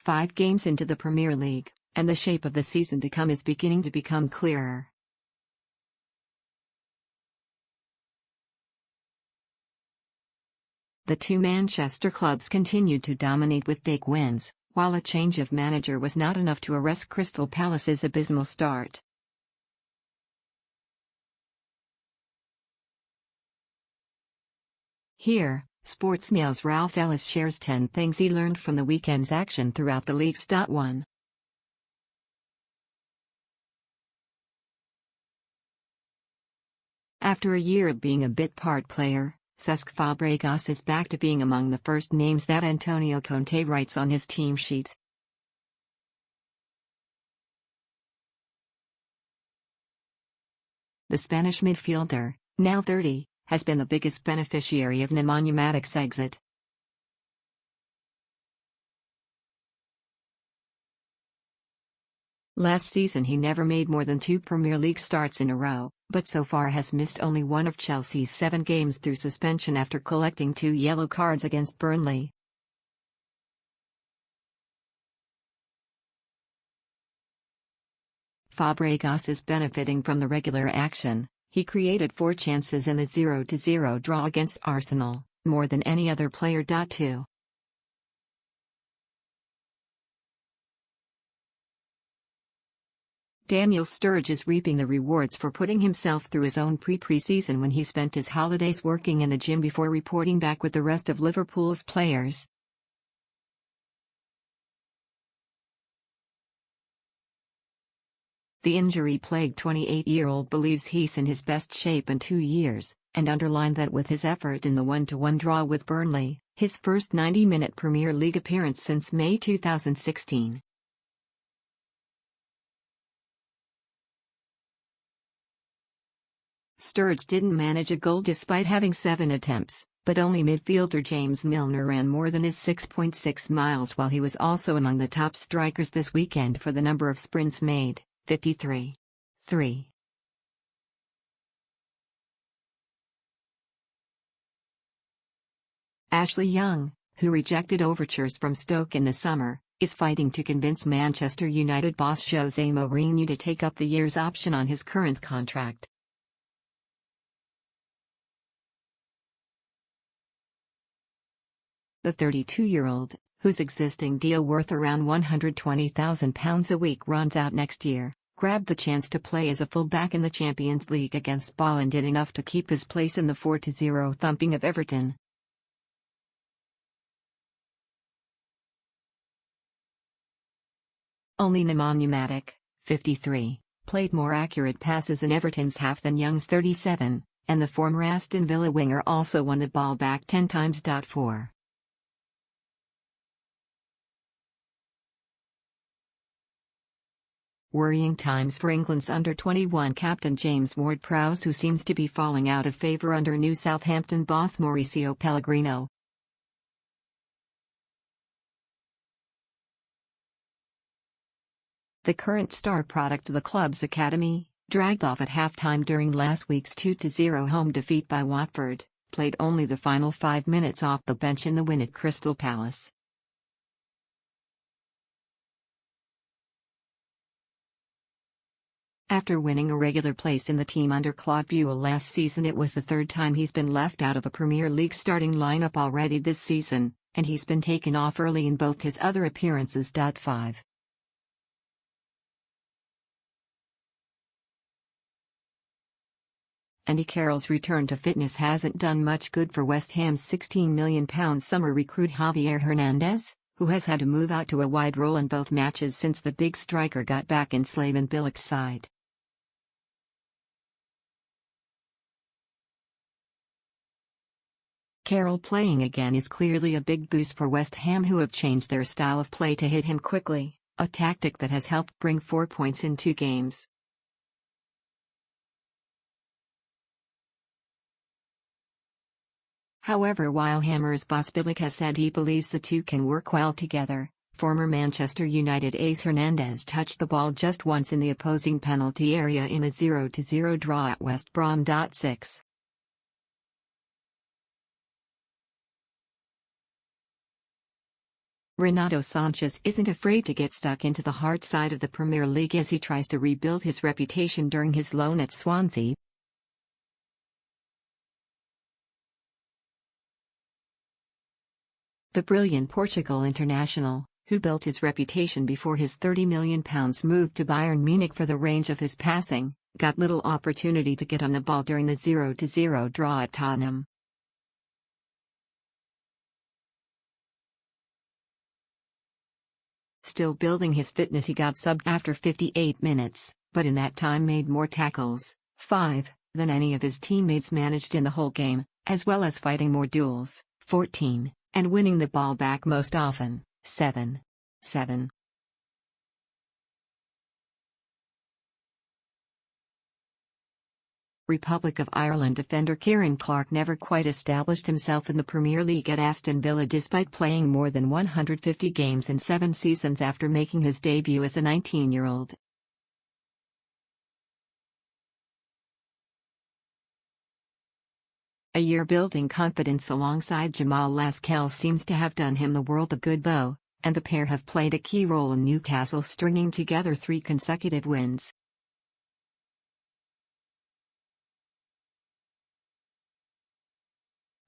5 games into the Premier League, and the shape of the season to come is beginning to become clearer. The two Manchester clubs continued to dominate with big wins, while a change of manager was not enough to arrest Crystal Palace's abysmal start. Here, Sportsmail's Ralph Ellis shares 10 things he learned from the weekend's action throughout the league's. 1. After a year of being a bit part player, Cesc Fabregas is back to being among the first names that Antonio Conte writes on his team sheet. The Spanish midfielder, now 30, has been the biggest beneficiary of Nemanja Matic's exit. Last season he never made more than 2 Premier League starts in a row, but so far has missed only one of Chelsea's 7 games through suspension after collecting 2 yellow cards against Burnley. Fabregas is benefiting from the regular action. He created 4 chances in the 0-0 draw against Arsenal, more than any other player. 2. Daniel Sturridge is reaping the rewards for putting himself through his own pre-season when he spent his holidays working in the gym before reporting back with the rest of Liverpool's players. The injury-plagued 28-year-old believes he's in his best shape in 2 years, and underlined that with his effort in the 1-1 draw with Burnley, his first 90-minute Premier League appearance since May 2016. Sturridge didn't manage a goal despite having 7 attempts, but only midfielder James Milner ran more than his 6.6 miles while he was also among the top strikers this weekend for the number of sprints made. 53. 3. Ashley Young, who rejected overtures from Stoke in the summer, is fighting to convince Manchester United boss Jose Mourinho to take up the year's option on his current contract. The 32-year-old, whose existing deal worth around £120,000 a week runs out next year, grabbed the chance to play as a full-back in the Champions League against Basle and did enough to keep his place in the 4-0 thumping of Everton. Only Nemanja Matic, 53, played more accurate passes in Everton's half than Young's 37, and the former Aston Villa winger also won the ball back 10 times. 4. Worrying times for England's under-21 captain James Ward-Prowse, who seems to be falling out of favour under new Southampton boss Mauricio Pellegrino. The current star product of the club's academy, dragged off at half-time during last week's 2-0 home defeat by Watford, played only the final 5 minutes off the bench in the win at Crystal Palace. After winning a regular place in the team under Claude Puel last season, it was the 3rd time he's been left out of a Premier League starting lineup already this season, and he's been taken off early in both his other appearances. 5. Andy Carroll's return to fitness hasn't done much good for West Ham's £16 million summer recruit Javier Hernandez, who has had to move out to a wide role in both matches since the big striker got back in Slaven Bilic's side. Carroll playing again is clearly a big boost for West Ham, who have changed their style of play to hit him quickly, a tactic that has helped bring 4 points in 2 games. However, while Hammers boss Bilic has said he believes the two can work well together, former Manchester United ace Hernandez touched the ball just once in the opposing penalty area in a 0-0 draw at West Brom. 6. Renato Sanchez isn't afraid to get stuck into the hard side of the Premier League as he tries to rebuild his reputation during his loan at Swansea. The brilliant Portugal international, who built his reputation before his £30 million move to Bayern Munich for the range of his passing, got little opportunity to get on the ball during the 0-0 draw at Tottenham. Still building his fitness, he got subbed after 58 minutes, but in that time made more tackles, 5, than any of his teammates managed in the whole game, as well as fighting more duels, 14, and winning the ball back most often, 7. Republic of Ireland defender Kieran Clark never quite established himself in the Premier League at Aston Villa despite playing more than 150 games in 7 seasons after making his debut as a 19-year-old. A year building confidence alongside Jamal Lascelles seems to have done him the world of good though, and the pair have played a key role in Newcastle stringing together 3 consecutive wins.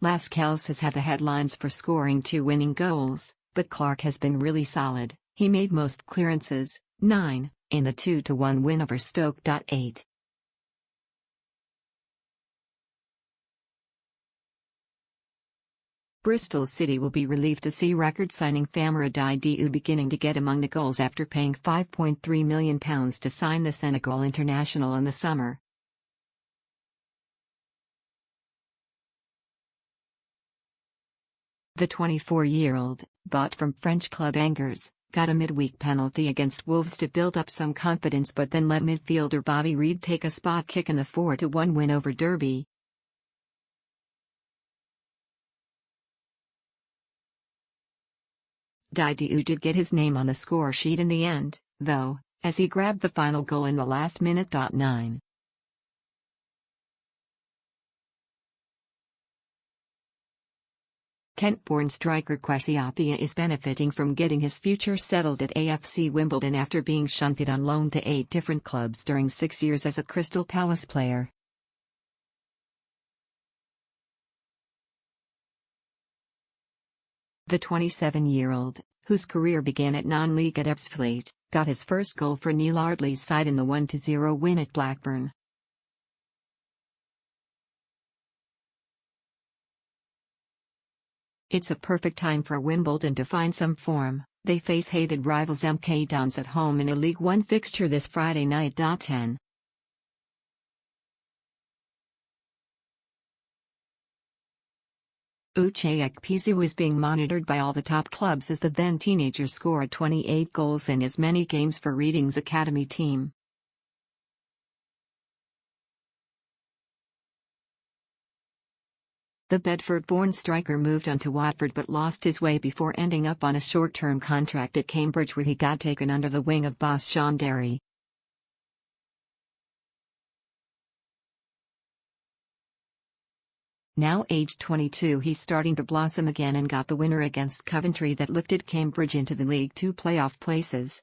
Lascelles has had the headlines for scoring 2 winning goals, but Clark has been really solid. He made most clearances, 9, in the 2-1 win over Stoke. 8. Bristol City will be relieved to see record signing favour.The beginning to get among the goals after paying £5.3 million to sign the Senegal international in the summer. The 24-year-old, bought from French club Angers, got a midweek penalty against Wolves to build up some confidence but then let midfielder Bobby Reid take a spot kick in the 4-1 win over Derby. The did get his name on the score sheet in the end, though, as he grabbed the final goal in the last minute. 9. Kent-born striker Kwesi Appiah is benefiting from getting his future settled at AFC Wimbledon after being shunted on loan to 8 different clubs during 6 years as a Crystal Palace player. The 27-year-old, whose career began at non-league at Ebbsfleet, got his first goal for Neil Ardley's side in the 1-0 win at Blackburn. It's a perfect time for Wimbledon to find some form. They face hated rivals MK Dons at home in a League One fixture this Friday night. 10. Uche Ekpezu is being monitored by all the top clubs as the then teenager scored 28 goals in as many games for Reading's academy team. The Bedford-born striker moved on to Watford but lost his way before ending up on a short-term contract at Cambridge where he got taken under the wing of boss Sean Derry. Now aged 22, he's starting to blossom again and got the winner against Coventry that lifted Cambridge into the League Two playoff places.